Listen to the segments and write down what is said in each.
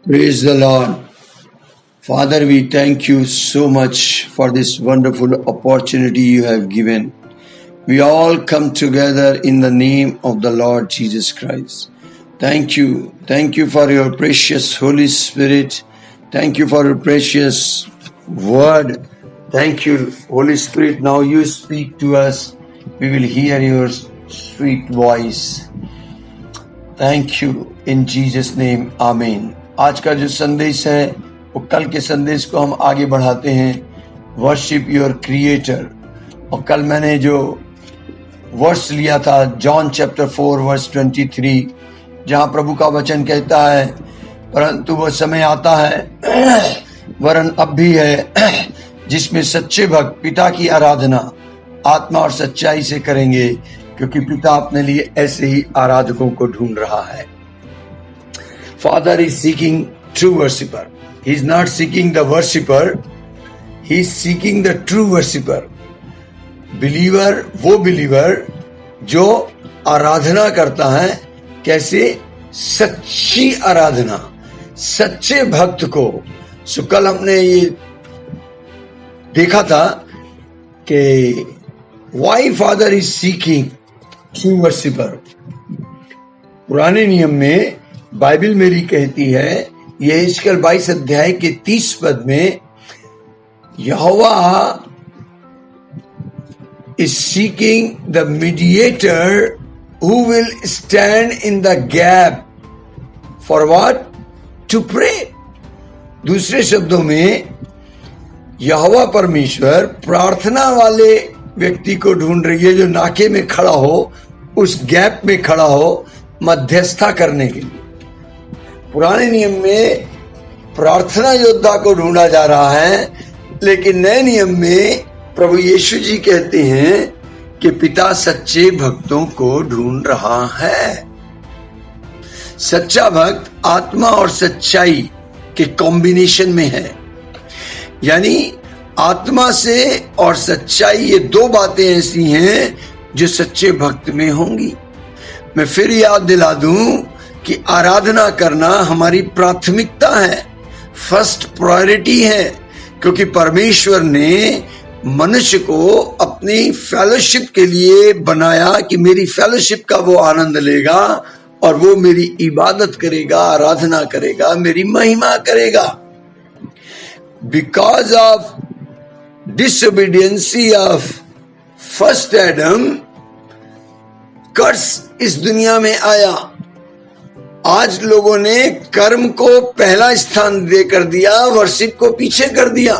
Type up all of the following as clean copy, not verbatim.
Praise the Lord. Father, we thank you so much for this wonderful opportunity you have given. We all come together in the name of the Lord Jesus Christ. Thank you. Thank you for your precious Holy Spirit. Thank you for your precious word. Thank you, Holy Spirit. Now you speak to us. We will hear your sweet voice. Thank you. In Jesus' name, Amen. आज का जो संदेश है वो कल के संदेश को हम आगे बढ़ाते हैं, वर्शिप योर क्रिएटर। और कल मैंने जो वर्स लिया था जॉन चैप्टर 4 वर्स 23, जहां प्रभु का वचन कहता है, परंतु वो समय आता है वरन अब भी है जिसमें सच्चे भक्त पिता की आराधना आत्मा और सच्चाई से करेंगे, क्योंकि पिता अपने लिए ऐसे ही आराधकों को ढूंढ रहा है। Father is seeking true worshipper. He is not seeking the worshipper. He is seeking the true worshipper. Believer, वो believer जो आराधना करता है, कैसे? सच्ची आराधना, सच्चे भक्त को। सो कल हमने ये देखा था कि why Father is seeking true worshipper. पुराने नियम में बाइबल मेरी कहती है, यहेजकेल 22 अध्याय के 30 पद में, यहोवा is seeking the mediator who will stand in the gap for what? To pray. दूसरे शब्दों में यहोवा परमेश्वर प्रार्थना वाले व्यक्ति को ढूंढ रही है, जो नाके में खड़ा हो, उस गैप में खड़ा हो, मध्यस्थता करने के लिए। पुराने नियम में प्रार्थना योद्धा को ढूंढा जा रहा है, लेकिन नए नियम में प्रभु यीशु जी कहते हैं कि पिता सच्चे भक्तों को ढूंढ रहा है। सच्चा भक्त आत्मा और सच्चाई के कॉम्बिनेशन में है, यानी आत्मा से और सच्चाई, ये दो बातें ऐसी हैं जो सच्चे भक्त में होंगी। मैं फिर याद दिला दूं कि आराधना करना हमारी प्राथमिकता है, फर्स्ट प्रायोरिटी है, क्योंकि परमेश्वर ने मनुष्य को अपनी फेलोशिप के लिए बनाया कि मेरी फेलोशिप का वो आनंद लेगा और वो मेरी इबादत करेगा, आराधना करेगा, मेरी महिमा करेगा। Because of disobedience of first Adam, curse इस दुनिया में आया। आज लोगों ने कर्म को पहला स्थान देकर दिया, वर्शिप को पीछे कर दिया।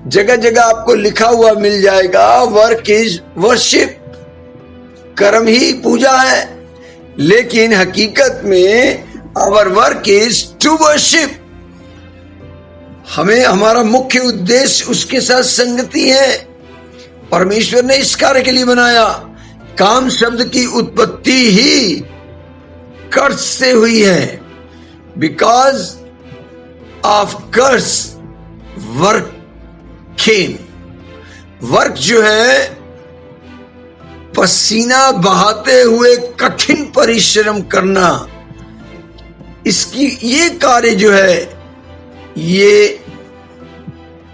जगह जगह आपको लिखा हुआ मिल जाएगा, वर्क इज वर्शिप, कर्म ही पूजा है। लेकिन हकीकत में our work is to worship. हमें हमारा मुख्य उद्देश्य उसके साथ संगति है। परमेश्वर ने इस कार्य के लिए बनाया। काम शब्द की उत्पत्ति ही कर्स से हुई है। Because of curse work came. Work जो है पसीना बहाते हुए कठिन परिश्रम करना, इसकी ये कार्य जो है ये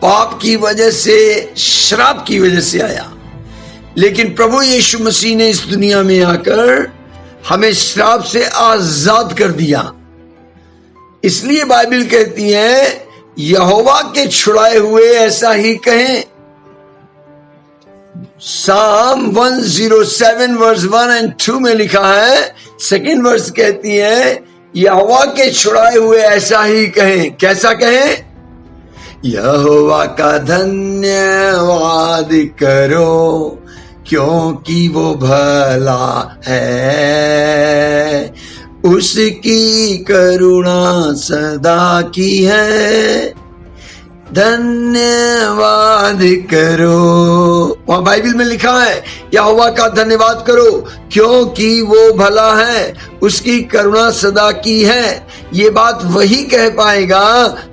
पाप की वजह से, श्राप की वजह से आया। लेकिन प्रभु यीशु मसीह ने इस दुनिया में आकर हमें श्राप से आजाद कर दिया। इसलिए बाइबल कहती है, यहोवा के छुड़ाए हुए ऐसा ही कहें। साम 107 वर्स 1 और 2 में लिखा है, सेकंड वर्स कहती है, यहोवा के छुड़ाए हुए ऐसा ही कहें। कैसा कहें? यहोवा का धन्यवाद करो, क्योंकि वो भला है, उसकी करुणा सदा की है, धन्यवाद करो। वहां बाइबल में लिखा है, यहोवा का धन्यवाद करो क्योंकि वो भला है, उसकी करुणा सदा की है। ये बात वही कह पाएगा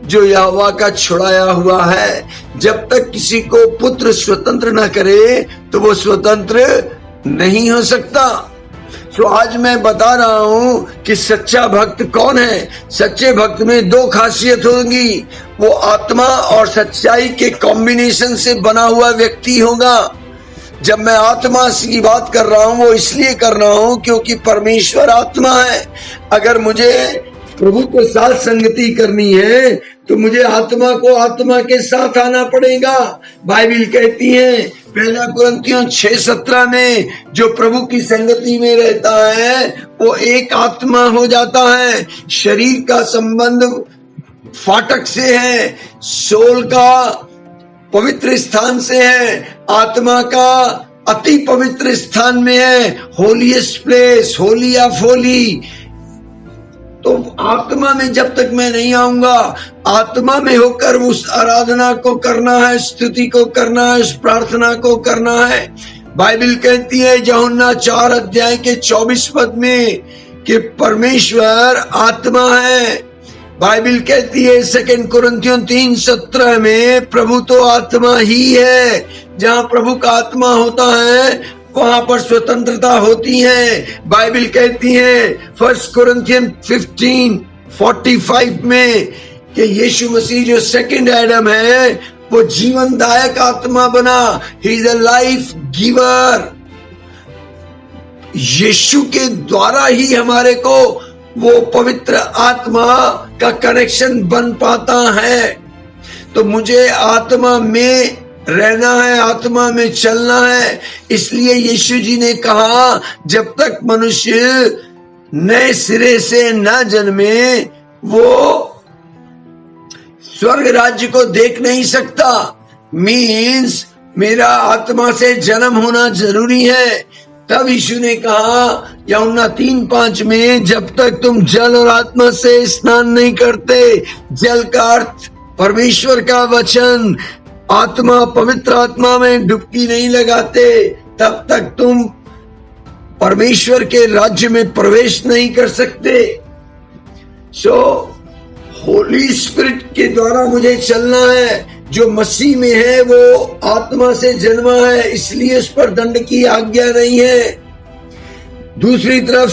जो यहोवा का छुड़ाया हुआ है। जब तक किसी को पुत्र स्वतंत्र न करे तो वो स्वतंत्र नहीं हो सकता। तो आज मैं बता रहा हूं कि सच्चा भक्त कौन है। सच्चे भक्त में दो खासियत होगी, वो आत्मा और सच्चाई के कॉम्बिनेशन से बना हुआ व्यक्ति होगा। जब मैं आत्मा की बात कर रहा हूं वो इसलिए कर रहा हूं क्योंकि परमेश्वर आत्मा है। अगर मुझे प्रभु के साथ संगति करनी है तो मुझे आत्मा को आत्मा के साथ आना पड़ेगा। बाइबल कहती है पहला कुरिन्थियों 6:17 में जो प्रभु की संगति में रहता है वो एक आत्मा हो जाता है। शरीर का संबंध फाटक से है, सोल का पवित्र स्थान से है, आत्मा का अति पवित्र स्थान में है, holiest place, Holi of Holi. तो आत्मा में जब तक मैं नहीं आऊंगा, आत्मा में होकर उस आराधना को करना है, स्तुति को करना है, उस प्रार्थना को करना है। बाइबल कहती है यूहन्ना 4:24 में कि परमेश्वर आत्मा है। बाइबल कहती है 2 कुरिन्थियों 3:17 में प्रभु तो आत्मा ही है। जहाँ प्रभु का आत्मा होता है वहां पर स्वतंत्रता होती है। बाइबल कहती है 1 कुरिन्थियन 15:45 में कि यीशु मसीह जो सेकंड एडम है वो जीवनदायक आत्मा बना। He is a life giver. यीशु के द्वारा ही हमारे को वो पवित्र आत्मा का कनेक्शन बन पाता है। तो मुझे आत्मा में रहना है, आत्मा में चलना है। इसलिए यीशु जी ने कहा जब तक मनुष्य नए सिरे से न जन्मे वो स्वर्ग राज्य को देख नहीं सकता। मीन्स मेरा आत्मा से जन्म होना जरूरी है। तब यीशु ने कहा यूहन्ना 3:5 में जब तक तुम जल और आत्मा से स्नान नहीं करते, जल का अर्थ परमेश्वर का वचन, आत्मा पवित्र आत्मा में डुबकी नहीं लगाते, तब तक तुम परमेश्वर के राज्य में प्रवेश नहीं कर सकते। सो होली स्पिरिट के द्वारा मुझे चलना है। जो मसीह में है वो आत्मा से जन्मा है, इसलिए उस पर दंड की आज्ञा नहीं है। दूसरी तरफ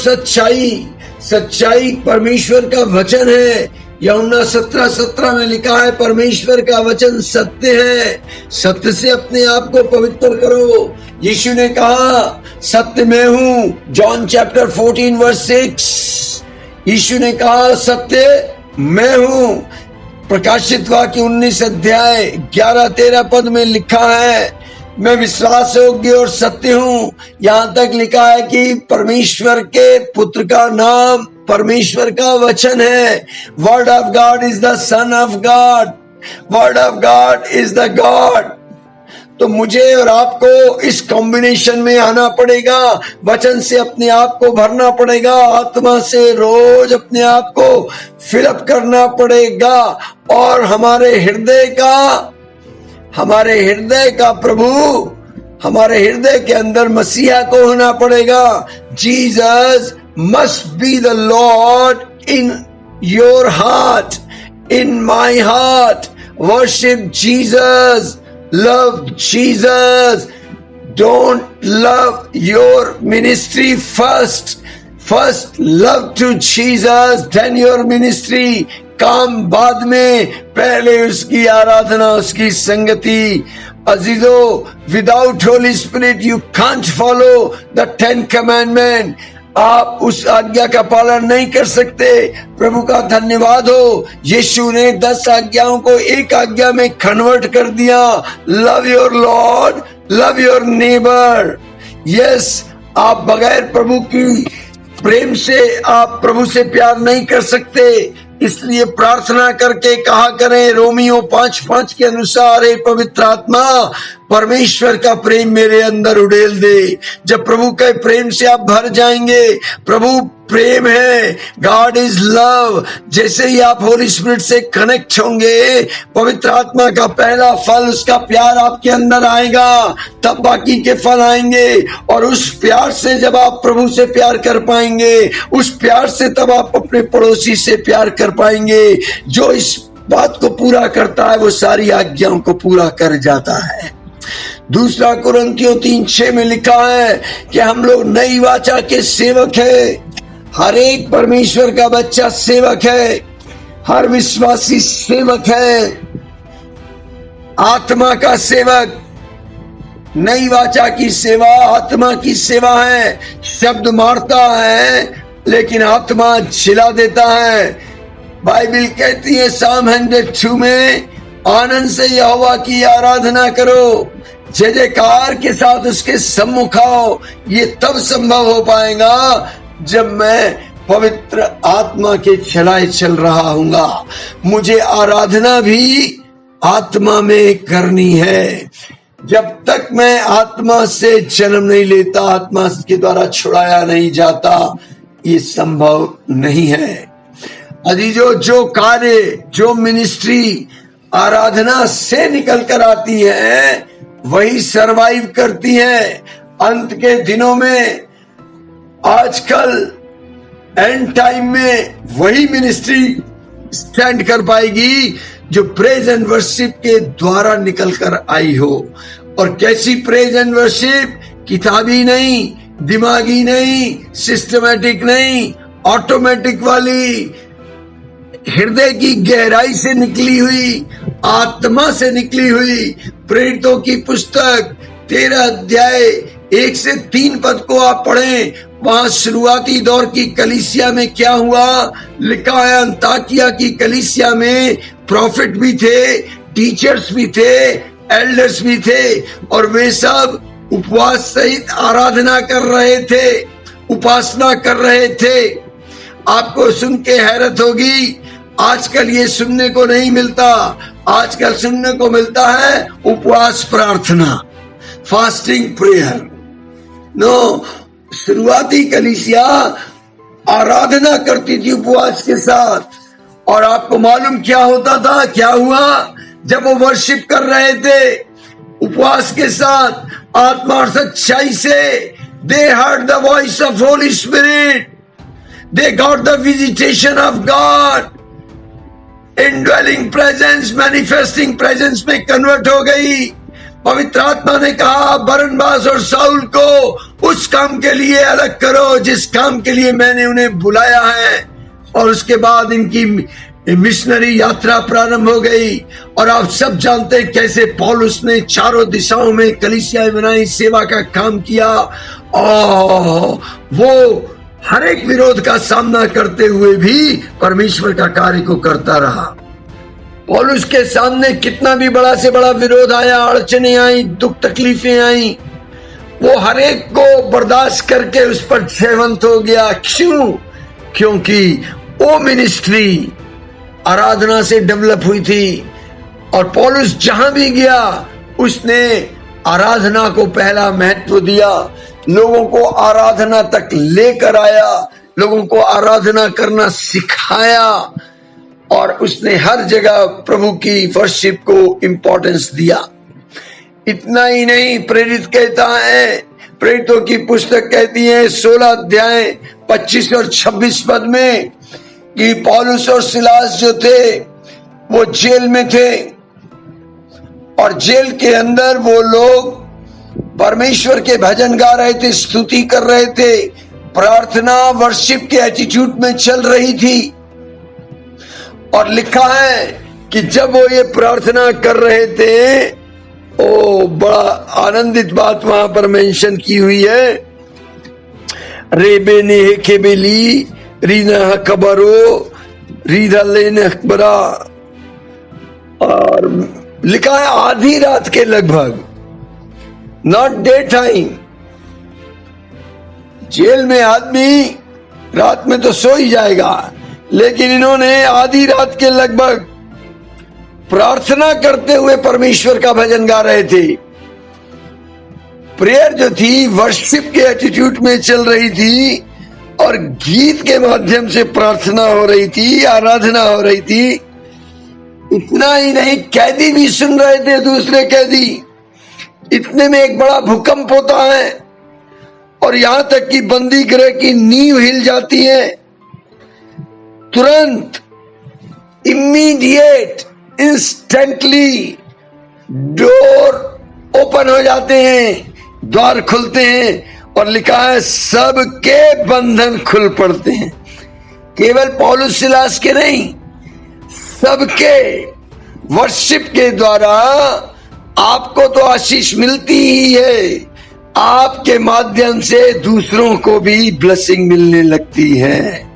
सच्चाई परमेश्वर का वचन है। यूहन्ना 17:17 में लिखा है परमेश्वर का वचन सत्य है, सत्य से अपने आप को पवित्र करो। यीशु ने कहा सत्य मैं हूं, जॉन चैप्टर 14:6। यीशु ने कहा सत्य मैं हूं। प्रकाशित वाक्य 19:11-13 में लिखा है मैं विश्वास योग्य और सत्य हूं। यहाँ तक लिखा है कि परमेश्वर के पुत्र का नाम परमेश्वर का वचन है। Word of God is the son of God, word of God is the God. तो मुझे और आपको इस कॉम्बिनेशन में आना पड़ेगा। वचन से अपने आप को भरना पड़ेगा, आत्मा से रोज अपने आप को फिलअप करना पड़ेगा और हमारे हृदय का प्रभु हमारे हृदय के अंदर मसीहा को होना पड़ेगा। Jesus must be the Lord in your heart, in my heart. Worship Jesus, love Jesus. Don't love your ministry first. First love to Jesus, then your ministry. काम बाद में, पहले उसकी आराधना, उसकी संगति। अजीजो, without Holy Spirit you can't follow the 10 commandments. आप उस आज्ञा का पालन नहीं कर सकते। प्रभु का धन्यवाद हो, यीशु ने 10 आज्ञाओं को एक आज्ञा में कन्वर्ट कर दिया। Love your Lord, love your neighbour. Yes, आप बगैर प्रभु की प्रेम से आप प्रभु से प्यार नहीं कर सकते। इसलिए प्रार्थना करके कहा करें रोमियो 5:5 के अनुसार, हे पवित्र आत्मा परमेश्वर का प्रेम मेरे अंदर उड़ेल दे। जब प्रभु के प्रेम से आप भर जाएंगे, प्रभु प्रेम है, गॉड इज लव। जैसे ही आप होली स्पिरिट से कनेक्ट होंगे, पवित्र आत्मा का पहला फल, उसका प्यार आपके अंदर आएगा, तब बाकी के फल आएंगे। और उस प्यार से जब आप प्रभु से प्यार कर पाएंगे, उस प्यार से तब आप अपने पड़ोसी से प्यार कर पाएंगे। जो इस बात को पूरा करता है वो सारी आज्ञाओं को पूरा कर जाता है। दूसरा कुरिन्थियों 3:6 में लिखा है कि हम लोग नई वाचा के सेवक है। हर एक परमेश्वर का बच्चा सेवक है, हर विश्वासी सेवक है, आत्मा का सेवक। नई वाचा की सेवा आत्मा की सेवा है। शब्द मारता है लेकिन आत्मा जिला देता है। बाइबल कहती है साम 102 में, आनंद से यहोवा की आराधना करो, जय जयकार के साथ उसके सम्मुख आओ। ये तब संभव हो पाएगा जब मैं पवित्र आत्मा के चलाए चल रहा हूँगा। मुझे आराधना भी आत्मा में करनी है। जब तक मैं आत्मा से जन्म नहीं लेता, आत्मा के द्वारा छुड़ाया नहीं जाता, ये संभव नहीं है। अजीजों, जो कार्य, जो मिनिस्ट्री आराधना से निकल कर आती है वही सरवाइव करती है। अंत के दिनों में, आजकल एंड टाइम में वही मिनिस्ट्री स्टैंड कर पाएगी जो प्रेज एंड वर्शिप के द्वारा निकल कर आई हो। और कैसी प्रेज एंड वर्शिप? किताबी नहीं, दिमागी नहीं, सिस्टमैटिक नहीं, ऑटोमेटिक वाली, हृदय की गहराई से निकली हुई, आत्मा से निकली हुई। प्रेरितों की पुस्तक 13 अध्याय 1 से 3 पद को आप पढ़ें। वहां शुरुआती दौर की कलीसिया में क्या हुआ लिखा है। अंताकिया की कलीसिया में प्रॉफिट भी थे, टीचर्स भी थे, एल्डर्स भी थे, और वे सब उपवास सहित आराधना कर रहे थे, उपासना कर रहे थे। आपको सुन के हैरत होगी, आजकल ये सुनने को नहीं मिलता। आजकल सुनने को मिलता है उपवास प्रार्थना, फास्टिंग प्रेयर। नो, शुरुआती कलीसिया आराधना करती थी उपवास के साथ। और आपको मालूम क्या होता था, क्या हुआ? जब वो वर्शिप कर रहे थे उपवास के साथ, आत्मा और सच्चाई से, दे heard the voice of Holi spirit, they got the visitation of God. Indwelling presence, manifesting presence में कन्वर्ट हो गई। पवित्र आत्मा ने कहा बरनबास और साउल को उस काम के लिए अलग करो जिस काम के लिए मैंने उन्हें बुलाया है। और उसके बाद इनकी मिशनरी यात्रा प्रारंभ हो गई। और आप सब जानते हैं कैसे पौलुस ने चारों दिशाओं में कलीसियाएं बनाई, सेवा का काम किया, और वो हर एक विरोध का सामना करते हुए भी परमेश्वर का कार्य को करता रहा। पौलुस के सामने कितना भी बड़ा से बड़ा विरोध आया, अड़चने आई, दुख तकलीफें आई, वो हर एक को बर्दाश्त करके उस पर जयवंत हो गया। क्यों? क्योंकि वो मिनिस्ट्री आराधना से डेवलप हुई थी। और पौलुस जहां भी गया उसने आराधना को पहला महत्व दिया, लोगों को आराधना तक लेकर आया, लोगों को आराधना करना सिखाया, और उसने हर जगह प्रभु की वर्शिप को इंपॉर्टेंस दिया। इतना ही नहीं, प्रेरित कहता है, प्रेरितों की पुस्तक कहती है 16 अध्याय 25 और 26 पद में कि पौलुस और सिलास जो थे वो जेल में थे, और जेल के अंदर वो लोग परमेश्वर के भजन गा रहे थे, स्तुति कर रहे थे, प्रार्थना वर्शिप के एटीट्यूड में चल रही थी। और लिखा है कि जब वो ये प्रार्थना कर रहे थे, ओ बड़ा आनंदित बात वहां पर मेंशन की हुई है, रेबे ने केबेली रीना कबरो रीधा लेने अकबरा, और लिखा है आधी रात के लगभग, नॉट डे टाइम। जेल में आदमी रात में तो सो ही जाएगा, लेकिन इन्होंने आधी रात के लगभग प्रार्थना करते हुए परमेश्वर का भजन गा रहे थे। प्रेयर जो थी वर्शिप के एटीट्यूड में चल रही थी, और गीत के माध्यम से प्रार्थना हो रही थी, आराधना हो रही थी। इतना ही नहीं, कैदी भी सुन रहे थे, दूसरे कैदी। इतने में एक बड़ा भूकंप होता है, और यहां तक कि बंदी गृह की नींव हिल जाती है। तुरंत, इमीडिएट, इंस्टेंटली डोर ओपन हो जाते हैं, द्वार खुलते हैं, और लिखा है सबके बंधन खुल पड़ते हैं। केवल पौलुस सिलास के नहीं, सबके वर्शिप के द्वारा आपको तो आशीष मिलती ही है, आपके माध्यम से दूसरों को भी ब्लेसिंग मिलने लगती है।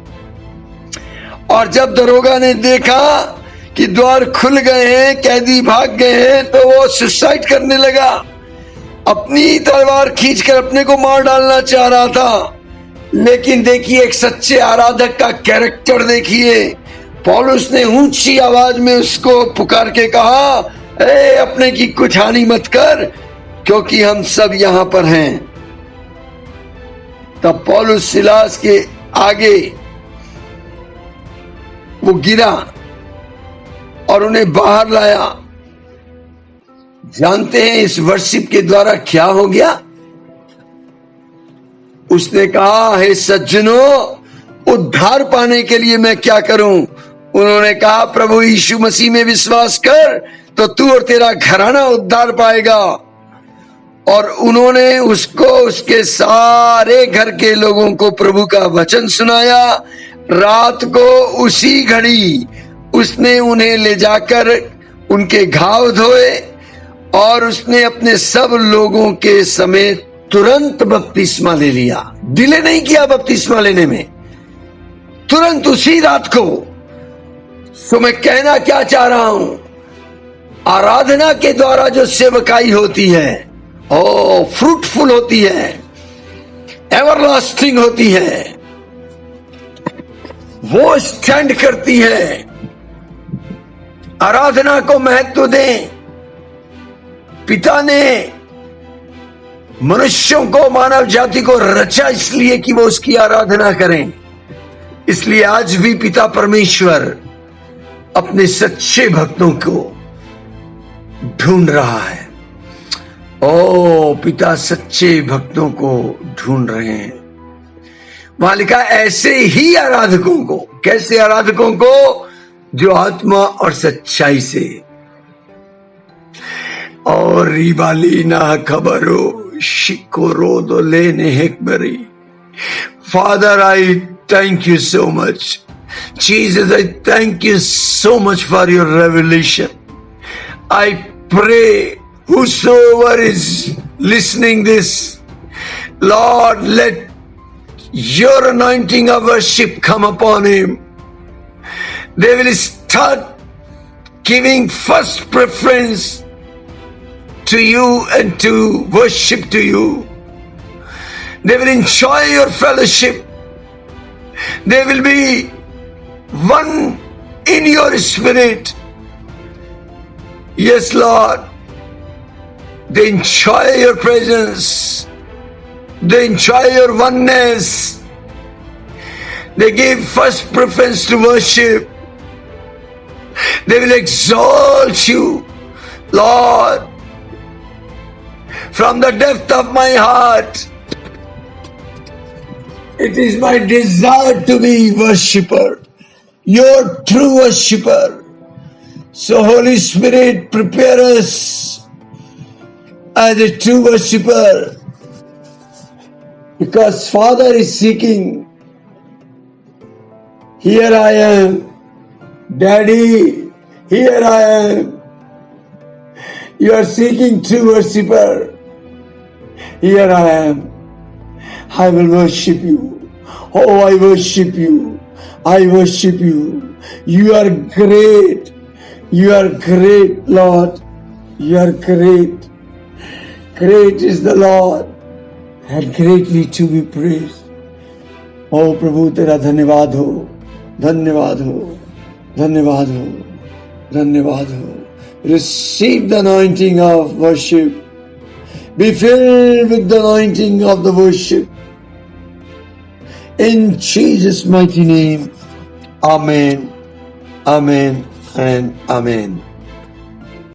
और जब दरोगा ने देखा कि द्वार खुल गए हैं, कैदी भाग गए हैं, तो वो सुसाइड करने लगा, अपनी तलवार खींचकर अपने को मार डालना चाह रहा था। लेकिन देखिए, एक सच्चे आराधक का कैरेक्टर देखिए, पौलुस ने ऊंची आवाज में उसको पुकार के कहा, ए अपने की कुछ हानि मत कर, क्योंकि हम सब यहां पर हैं। तब पौलुस सिलास के आगे वो गिरा और उन्हें बाहर लाया। जानते हैं इस वर्शिप के द्वारा क्या हो गया? उसने कहा, हे सज्जनों, उद्धार पाने के लिए मैं क्या करूं? उन्होंने कहा, प्रभु यीशु मसीह में विश्वास कर तो तू और तेरा घराना उद्धार पाएगा। और उन्होंने उसको, उसके सारे घर के लोगों को प्रभु का वचन सुनाया। रात को उसी घड़ी उसने उन्हें ले जाकर उनके घाव धोए, और उसने अपने सब लोगों के समेत तुरंत बपतिस्मा ले लिया। डिले नहीं किया बपतिस्मा लेने में, तुरंत उसी रात को। सो मैं कहना क्या चाह रहा हूं, आराधना के द्वारा जो सेवकाई होती है, ओ फ्रूटफुल होती है, एवरलास्टिंग होती है, वो स्टैंड करती है। आराधना को महत्व दें। पिता ने मनुष्यों को, मानव जाति को रचा इसलिए कि वो उसकी आराधना करें। इसलिए आज भी पिता परमेश्वर अपने सच्चे भक्तों को ढूंढ रहा है। ओ पिता सच्चे भक्तों को ढूंढ रहे हैं। वहां लिखा ऐसे ही आराधकों को। कैसे आराधकों को? जो आत्मा और सच्चाई से। और रिबाली ना खबरो शिकोरो दो लेने हेकबरी। Father, I thank you so much. Jesus, I thank you so much for your revelation. I pray whosoever is listening this, Lord, let your anointing of worship come upon him. They will start giving first preference to you and to worship to you. They will enjoy your fellowship. They will be one in your spirit. Yes, Lord. They enjoy your presence. They enjoy your oneness. They give first preference to worship. They will exalt you, Lord, from the depth of my heart. It is my desire to be worshipper, your true worshipper. So Holy Spirit, prepare us as a true worshipper, because Father is seeking. Here I am, Daddy, here I am. You are seeking true worshipper. Here I am. I will worship you. Oh, I worship you. I worship you. You are great. You are great, Lord. You are great. Great is the Lord and greatly to be praised. Oh, प्रभु तेरा धन्यवाद हो, धन्यवाद हो, धन्यवाद हो, धन्यवाद हो. Receive the anointing of worship. Be filled with the anointing of the worship. In Jesus' mighty name, Amen, Amen, and Amen.